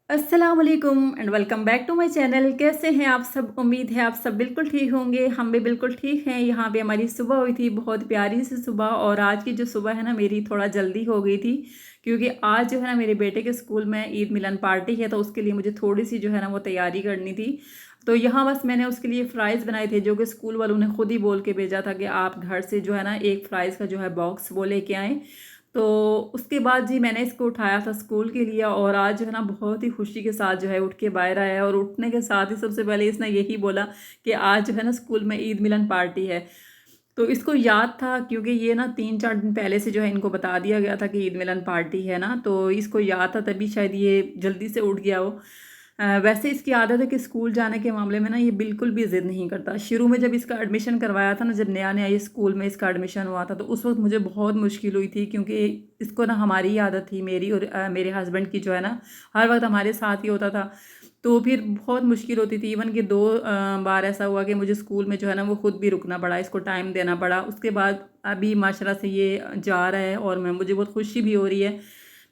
अस्सलाम वालेकुम and welcome back to my channel. कैसे हैं आप सब? उम्मीद है आप सब बिल्कुल ठीक होंगे। हम भी बिल्कुल ठीक हैं। यहाँ पे हमारी सुबह हुई थी, बहुत प्यारी सी सुबह। और आज की जो सुबह है ना मेरी थोड़ा जल्दी हो गई थी, क्योंकि आज जो है ना मेरे बेटे के स्कूल में ईद मिलन पार्टी है, तो उसके लिए मुझे थोड़ी सी जो है ना वो तैयारी करनी थी। तो यहाँ बस मैंने उसके लिए फ़्राइज़ बनाए थे, जो कि स्कूल वालों ने खुद ही बोल के भेजा था कि आप घर से जो है ना एक फ़्राइज़ का जो है बॉक्स वो लेके आएँ। तो उसके बाद जी मैंने इसको उठाया था स्कूल के लिए, और आज जो है ना बहुत ही खुशी के साथ जो है उठ के बाहर आया। और उठने के साथ ही सबसे पहले इसने यही बोला कि आज जो है ना स्कूल में ईद मिलन पार्टी है। तो इसको याद था, क्योंकि ये ना 3-4 दिन पहले से जो है इनको बता दिया गया था कि ईद मिलन पार्टी है ना, तो इसको याद था, तभी शायद ये जल्दी से उठ गया हो। वैसे इसकी आदत है कि स्कूल जाने के मामले में ना ये बिल्कुल भी ज़िद नहीं करता। शुरू में जब इसका एडमिशन करवाया था ना, जब नया नया ये स्कूल में इसका एडमिशन हुआ था, तो उस वक्त मुझे बहुत मुश्किल हुई थी, क्योंकि इसको ना हमारी ही आदत थी, मेरी और मेरे हस्बैंड की जो है ना, हर वक्त हमारे साथ ही होता था। तो फिर बहुत मुश्किल होती थी। इवन कि 2 बार ऐसा हुआ कि मुझे स्कूल में जो है ना वो खुद भी रुकना पड़ा, इसको टाइम देना पड़ा। उसके बाद अभी माशाल्लाह से ये जा रहा है, और मैं मुझे बहुत खुशी भी हो रही है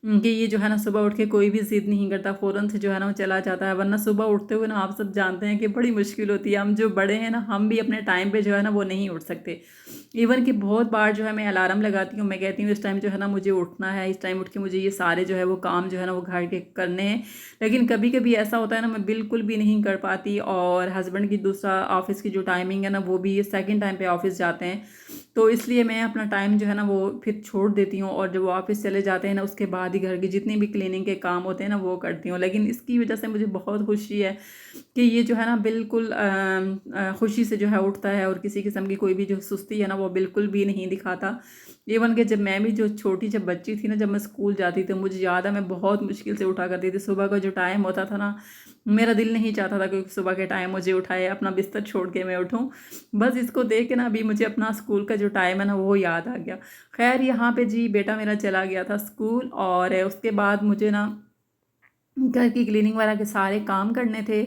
कि ये जो है ना सुबह उठ के कोई भी ज़िद नहीं करता, फ़ौरन से जो है ना वो चला जाता है। वरना सुबह उठते हुए ना आप सब जानते हैं कि बड़ी मुश्किल होती है। हम जो बड़े हैं ना, हम भी अपने टाइम पे जो है ना वो नहीं उठ सकते। इवन कि बहुत बार जो है मैं अलार्म लगाती हूँ, मैं कहती हूँ इस टाइम जो है ना मुझे उठना है, इस टाइम उठ के मुझे ये सारे जो है वो काम जो है ना वो घर के करने हैं। लेकिन कभी कभी ऐसा होता है ना, मैं बिल्कुल भी नहीं कर पाती। और हस्बैंड की दूसरा ऑफ़िस की जो टाइमिंग है ना, वो भी सेकंड टाइम पे ऑफ़िस जाते हैं, तो इसलिए मैं अपना टाइम जो है ना वो फिर छोड़ देती हूँ। और जब वो ऑफ़िस चले जाते हैं ना, उसके बाद ही घर की जितनी भी क्लीनिंग के काम होते हैं ना वो करती हूँ। लेकिन इसकी वजह से मुझे बहुत खुशी है कि ये जो है ना बिल्कुल खुशी से जो है उठता है, और किसी किस्म की कोई भी जो सुस्ती है ना वो बिल्कुल भी नहीं दिखाता। इवन कि जब मैं भी जो छोटी जब बच्ची थी ना, जब मैं स्कूल जाती थी, मुझे याद है मैं बहुत मुश्किल से उठा करती थी। सुबह का जो टाइम होता था ना, मेरा दिल नहीं चाहता था कि सुबह के टाइम मुझे उठाए, अपना बिस्तर छोड़ के मैं उठूँ। बस इसको देख के ना अभी मुझे अपना स्कूल का जो टाइम है ना वो याद आ गया। खैर यहाँ पे जी बेटा मेरा चला गया था स्कूल, और उसके बाद मुझे ना घर की क्लीनिंग वगैरह के सारे काम करने थे।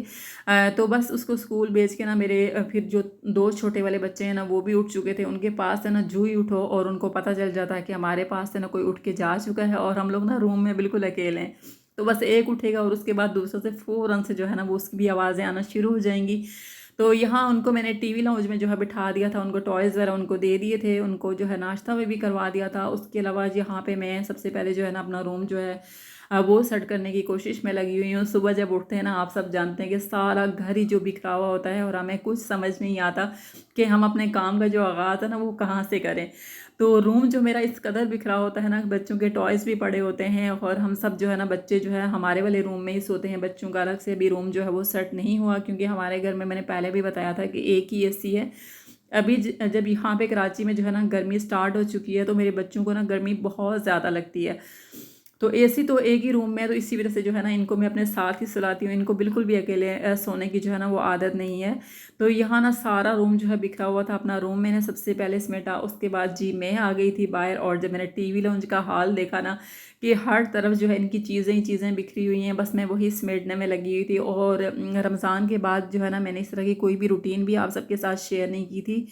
तो बस उसको स्कूल भेज के ना मेरे फिर जो 2 छोटे वाले बच्चे हैं ना वो भी उठ चुके थे। उनके पास से ना जू ही उठो और उनको पता चल जाता है कि हमारे पास से ना कोई उठ के जा चुका है, और हम लोग ना रूम में बिल्कुल अकेले हैं। तो बस एक उठेगा और उसके बाद दूसरों से फ़ौरन से जो है ना वो उसकी भी आवाज़ें आना शुरू हो जाएंगी। तो यहाँ उनको मैंने टीवी लाउंज में जो है बिठा दिया था, उनको टॉयज़ वगैरह उनको दे दिए थे, उनको जो है नाश्ता भी करवा दिया था। उसके अलावा यहाँ पे मैं सबसे पहले जो है ना अपना रूम जो है वो सेट करने की कोशिश में लगी हुई हूँ। सुबह जब उठते हैं ना, आप सब जानते हैं कि सारा घर ही जो बिखरा हुआ होता है, और हमें कुछ समझ नहीं आता कि हम अपने काम का जो आगाज़ है ना वो कहाँ से करें। तो रूम जो मेरा इस कदर बिखरा होता है ना, बच्चों के टॉयज़ भी पड़े होते हैं, और हम सब जो है ना बच्चे जो है हमारे वाले रूम में ही सोते हैं। बच्चों का अलग से भी रूम जो है वो सेट नहीं हुआ, क्योंकि हमारे घर में मैंने पहले भी बताया था कि एक ही एसी है। अभी जब यहाँ पे कराची में जो है ना गर्मी स्टार्ट हो चुकी है, तो मेरे बच्चों को ना गर्मी बहुत ज़्यादा लगती है। तो एसी तो एक ही रूम में है, तो इसी वजह से जो है ना इनको मैं अपने साथ ही सुलाती हूँ। इनको बिल्कुल भी अकेले सोने की जो है ना वो आदत नहीं है। तो यहाँ ना सारा रूम जो है बिखरा हुआ था। अपना रूम मैंने सबसे पहले समेटा, उसके बाद जी मैं आ गई थी बाहर। और जब मैंने टीवी लाउंज का हाल देखा ना, कि हर तरफ जो है इनकी चीज़ें ही चीज़ें बिखरी हुई हैं, बस मैं वही समेटने में लगी हुई थी। और रमज़ान के बाद जो है ना मैंने इस तरह की कोई भी रूटीन भी आप सबके साथ शेयर नहीं की थी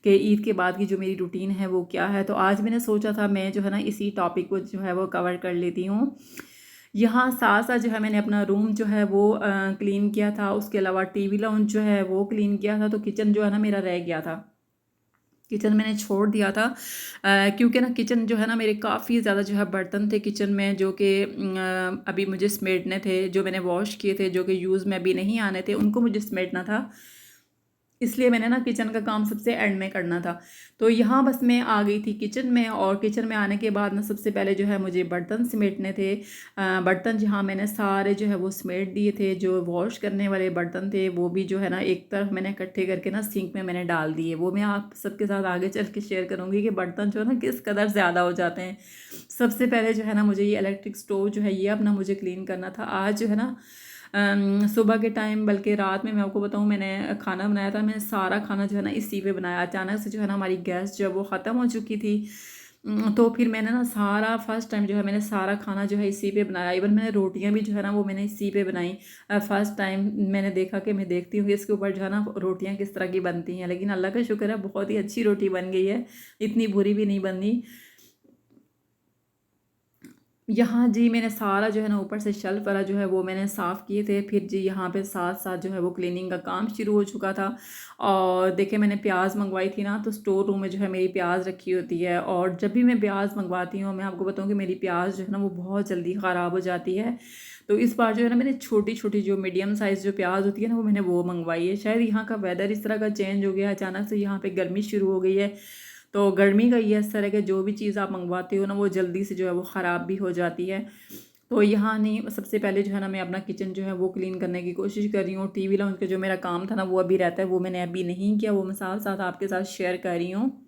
कि ईद के बाद की जो मेरी रूटीन है वो क्या है। तो आज मैंने सोचा था मैं जो है ना इसी टॉपिक को जो है वो कवर कर लेती हूँ। यहाँ साथ साथ जो है मैंने अपना रूम जो है वो क्लीन किया था। उसके अलावा टीवी लाउंज जो है वो क्लीन किया था। तो किचन जो है ना मेरा रह गया था, किचन मैंने छोड़ दिया था, क्योंकि ना किचन जो है ना मेरे काफ़ी ज़्यादा जो है बर्तन थे किचन में, जो कि अभी मुझे समेटने थे, जो मैंने वॉश किए थे, जो कि यूज़ में अभी नहीं आने थे, उनको मुझे समेटना था। इसलिए मैंने ना किचन का काम सबसे एंड में करना था। तो यहाँ बस मैं आ गई थी किचन में, और किचन में आने के बाद ना सबसे पहले जो है मुझे बर्तन समेटने थे। बर्तन जहाँ मैंने सारे जो है वो समेट दिए थे। जो वॉश करने वाले बर्तन थे वो भी जो है ना एक तरफ मैंने इकट्ठे करके ना सिंक में मैंने डाल दिए। वो मैं आप सबके साथ आगे चल के शेयर करूँगी कि बर्तन जो है ना किस कदर ज़्यादा हो जाते हैं। सबसे पहले जो है ना मुझे ये इलेक्ट्रिक स्टोव जो है ये अपना मुझे क्लीन करना था। आज जो है ना सुबह के टाइम, बल्कि रात में मैं आपको बताऊँ, मैंने खाना बनाया था। मैंने सारा खाना जो है ना इसी पे बनाया। अचानक से जो है ना हमारी गैस जो है वो ख़त्म हो चुकी थी। तो फिर मैंने ना सारा फर्स्ट टाइम जो है मैंने सारा खाना जो है इसी पे बनाया। इवन मैंने रोटियां भी जो है ना वो मैंने इसी पे बनाई। फर्स्ट टाइम मैंने देखा कि मैं देखती हूँ कि इसके ऊपर जो है ना रोटियां किस तरह की बनती हैं, लेकिन अल्लाह का शुक्र है बहुत ही अच्छी रोटी बन गई है, इतनी बुरी भी नहीं बनी। यहाँ जी मैंने सारा जो है ना ऊपर से शेल्फ वाला जो है वो मैंने साफ़ किए थे। फिर जी यहाँ पे साथ साथ जो है वो क्लीनिंग का काम शुरू हो चुका था। और देखिए मैंने प्याज मंगवाई थी ना, तो स्टोर रूम में जो है मेरी प्याज रखी होती है, और जब भी मैं प्याज मंगवाती हूँ मैं आपको बताऊँ कि मेरी प्याज जो है ना वो बहुत जल्दी ख़राब हो जाती है। तो इस बार जो है ना मैंने छोटी छोटी जो मीडियम साइज़ जो प्याज होती है ना, वो मैंने वो मंगवाई है। शायद यहाँ का वेदर इस तरह का चेंज हो गया है, अचानक से यहाँ पे गर्मी शुरू हो गई है। तो गर्मी का ये असर है कि जो भी चीज़ आप मंगवाते हो ना वो जल्दी से जो है वो ख़राब भी हो जाती है। तो यहाँ नहीं, सबसे पहले जो है ना मैं अपना किचन जो है वो क्लीन करने की कोशिश कर रही हूँ। टीवी लाउंज का जो मेरा काम था ना वो अभी रहता है, वो मैंने अभी नहीं किया, वो मैं साथ साथ आपके साथ शेयर कर रही हूँ।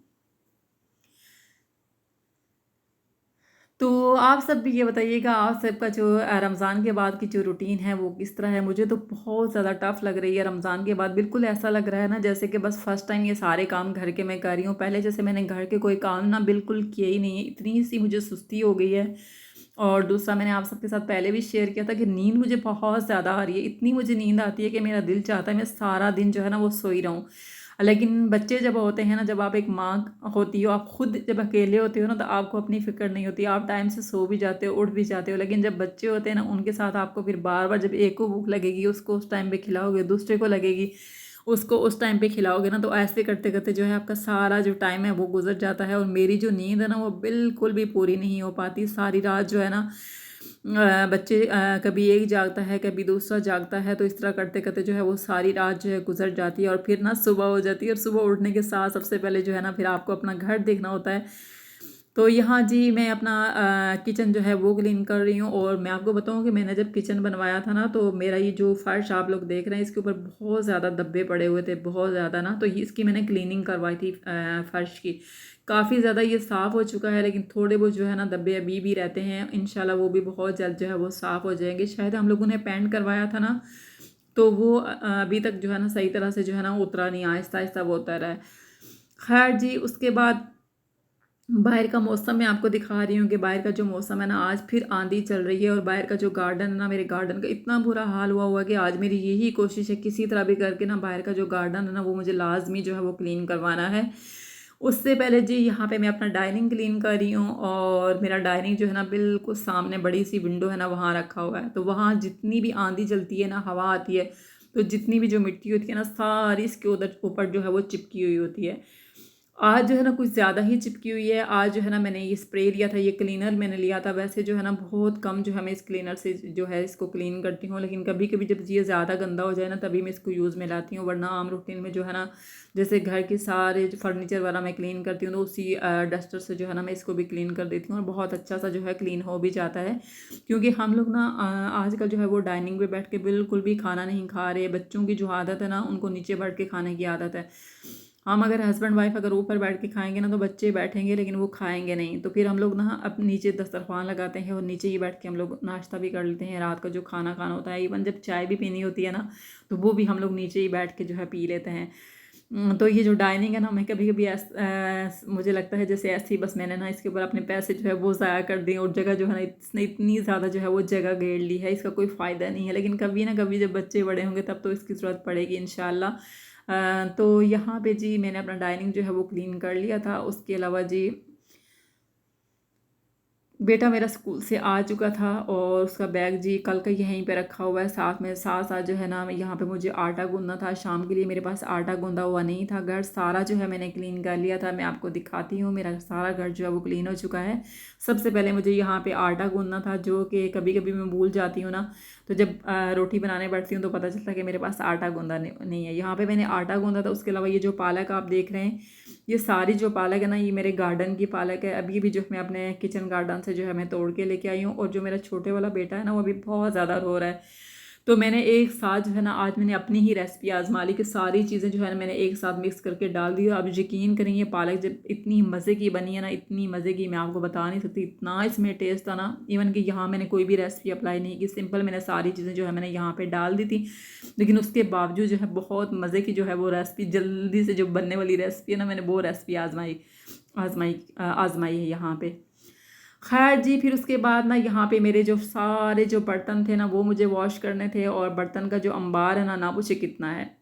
तो आप सब भी ये बताइएगा, आप सबका जो रमज़ान के बाद की जो रूटीन है वो किस तरह है। मुझे तो बहुत ज़्यादा टफ़ लग रही है रमज़ान के बाद। बिल्कुल ऐसा लग रहा है ना जैसे कि बस फर्स्ट टाइम ये सारे काम घर के मैं कर रही हूँ। पहले जैसे मैंने घर के कोई काम ना बिल्कुल किए ही नहीं है, इतनी सी मुझे सुस्ती हो गई है। और दूसरा, मैंने आप सबके साथ पहले भी शेयर किया था कि नींद मुझे बहुत ज़्यादा आ रही है। इतनी मुझे नींद आती है कि मेरा दिल चाहता है मैं सारा दिन जो है ना वो सोई रहूँ। लेकिन बच्चे जब होते हैं ना, जब आप एक माँ होती हो, आप खुद जब अकेले होते हो ना, तो आपको अपनी फ़िक्र नहीं होती, आप टाइम से सो भी जाते हो, उठ भी जाते हो। लेकिन जब बच्चे होते हैं ना, उनके साथ आपको फिर बार बार, जब एक को भूख लगेगी उसको उस टाइम पे खिलाओगे, दूसरे को लगेगी उसको उस टाइम पे खिलाओगे ना, तो ऐसे करते करते जो है आपका सारा जो टाइम है वो गुजर जाता है। और मेरी जो नींद है ना वो बिल्कुल भी पूरी नहीं हो पाती। सारी रात जो है ना बच्चे कभी एक जागता है, कभी दूसरा जागता है, तो इस तरह करते करते जो है वो सारी रात जो है गुजर जाती है। और फिर ना सुबह हो जाती है, और सुबह उठने के साथ सबसे पहले जो है ना फिर आपको अपना घर देखना होता है। तो यहाँ जी मैं अपना किचन जो है वो क्लीन कर रही हूँ। और मैं आपको बताऊँ कि मैंने जब किचन बनवाया था ना, तो मेरा ये जो फर्श आप लोग देख रहे हैं, इसके ऊपर बहुत ज़्यादा धब्बे पड़े हुए थे, बहुत ज़्यादा ना। तो इसकी मैंने क्लीनिंग करवाई थी फर्श की। काफ़ी ज़्यादा ये साफ़ हो चुका है, लेकिन थोड़े बहुत जो है ना धब्बे अभी भी रहते हैं। इंशाल्लाह वो भी बहुत जल्द जो है वो साफ़ हो जाएंगे। शायद हम लोगों ने पेंट करवाया था ना, तो वो अभी तक जो है ना सही तरह से जो है ना उतरा नहीं, आहिस्ता आहिस्ता वो उतर रहा है। खैर जी, उसके बाद बाहर का मौसम मैं आपको दिखा रही हूँ कि बाहर का जो मौसम है ना, आज फिर आंधी चल रही है। और बाहर का जो गार्डन है ना, मेरे गार्डन का इतना बुरा हाल हुआ हुआ है कि आज मेरी यही कोशिश है किसी तरह भी करके ना बाहर का जो गार्डन है ना वो मुझे लाजमी जो है वो क्लीन करवाना है। उससे पहले जी यहाँ पे मैं अपना डाइनिंग क्लीन कर रही हूँ। और मेरा डाइनिंग जो है ना बिल्कुल सामने बड़ी सी विंडो है ना, वहाँ रखा हुआ है। तो वहाँ जितनी भी आंधी चलती है ना, हवा आती है, तो जितनी भी जो मिट्टी होती है ना, सारी इसके उधर ऊपर जो है वो चिपकी हुई होती है। आज जो है ना कुछ ज़्यादा ही चिपकी हुई है। आज जो है ना मैंने ये स्प्रे लिया था, ये क्लीनर मैंने लिया था। वैसे जो है ना बहुत कम जो है मैं इस क्लीनर से जो है इसको क्लीन करती हूँ, लेकिन कभी कभी जब ये ज़्यादा गंदा हो जाए ना, तभी मैं इसको यूज़ में लाती हूँ। वरना आम रूटीन में जो है ना, जैसे घर के सारे जो फर्नीचर वाला मैं क्लीन करती हूँ, तो उसी डस्टर से जो है ना मैं इसको भी क्लीन कर देती हूँ, और बहुत अच्छा सा जो है क्लीन हो भी जाता है। क्योंकि हम लोग ना आजकल जो है वो डाइनिंग पे बैठ के बिल्कुल भी खाना नहीं खा रहे। बच्चों की जो आदत है ना, उनको नीचे बैठ के खाने की आदत है। हम अगर हस्बैंड वाइफ अगर ऊपर बैठ के खाएंगे ना, तो बच्चे बैठेंगे लेकिन वो खाएंगे नहीं। तो फिर हम लोग ना अब नीचे दस्तरखान लगाते हैं, और नीचे ही बैठ के हम लोग नाश्ता भी कर लेते हैं। रात का जो खाना खाना होता है, इवन जब चाय भी पीनी होती है ना, तो वो भी हम लोग नीचे ही बैठ के जो है पी लेते हैं। तो ये जो डाइनिंग है ना, मैं कभी कभी मुझे लगता है जैसे ऐसे ही बस मैंने ना इसके ऊपर अपने पैसे जो है वो ज़ाया कर दिए, और जगह जो है ना इसने इतनी ज़्यादा जो है वो जगह घेर ली है, इसका कोई फ़ायदा नहीं है। लेकिन कभी ना कभी जब बच्चे बड़े होंगे तब तो इसकी ज़रूरत पड़ेगी इंशाल्लाह। तो यहाँ पे जी मैंने अपना डाइनिंग जो है वो क्लीन कर लिया था। उसके अलावा जी बेटा मेरा स्कूल से आ चुका था, और उसका बैग जी कल का यहीं पे रखा हुआ है साथ में। साथ साथ जो है ना यहाँ पे मुझे आटा गूंदना था शाम के लिए, मेरे पास आटा गूंदा हुआ नहीं था। घर सारा जो है मैंने क्लीन कर लिया था। मैं आपको दिखाती हूँ, मेरा सारा घर जो है वो क्लीन हो चुका है। सबसे पहले मुझे यहाँ पे आटा गूंदना था, जो कि कभी कभी मैं भूल जाती हूँ ना, तो जब रोटी बनाने बैठती हूँ तो पता चलता है कि मेरे पास आटा गूंदा नहीं है। यहाँ पे मैंने आटा गूंदा था। उसके अलावा ये जो पालक आप देख रहे हैं, ये सारी जो पालक है ना, ये मेरे गार्डन की पालक है। अभी भी जो मैं अपने किचन गार्डन से जो है मैं तोड़ के लेके आई हूँ। और जो मेरा छोटे वाला बेटा है ना, वो अभी बहुत ज़्यादा रो रहा है। तो मैंने एक साथ जो है ना, आज मैंने अपनी ही रेसिपी आजमा ली कि सारी चीज़ें जो है ना मैंने एक साथ मिक्स करके डाल दी। अब यकीन करेंगे, पालक जब इतनी मज़े की बनी है ना, इतनी मज़े की मैं आपको बता नहीं सकती, इतना इसमें टेस्ट था ना। इवन कि यहाँ मैंने कोई भी रेसिपी अप्लाई नहीं की, सिंपल मैंने सारी चीज़ें जो है मैंने यहाँ पे डाल दी थी। लेकिन उसके बावजूद जो है बहुत मज़े की जो है वो रेसिपी, जल्दी से जो बनने वाली रेसिपी है ना, मैंने वो रेसिपी आजमाई है यहाँ पे। खैर जी, फिर उसके बाद ना यहाँ पे मेरे जो सारे जो बर्तन थे ना, वो मुझे वॉश करने थे। और बर्तन का जो अंबार है ना, पूछे कितना है।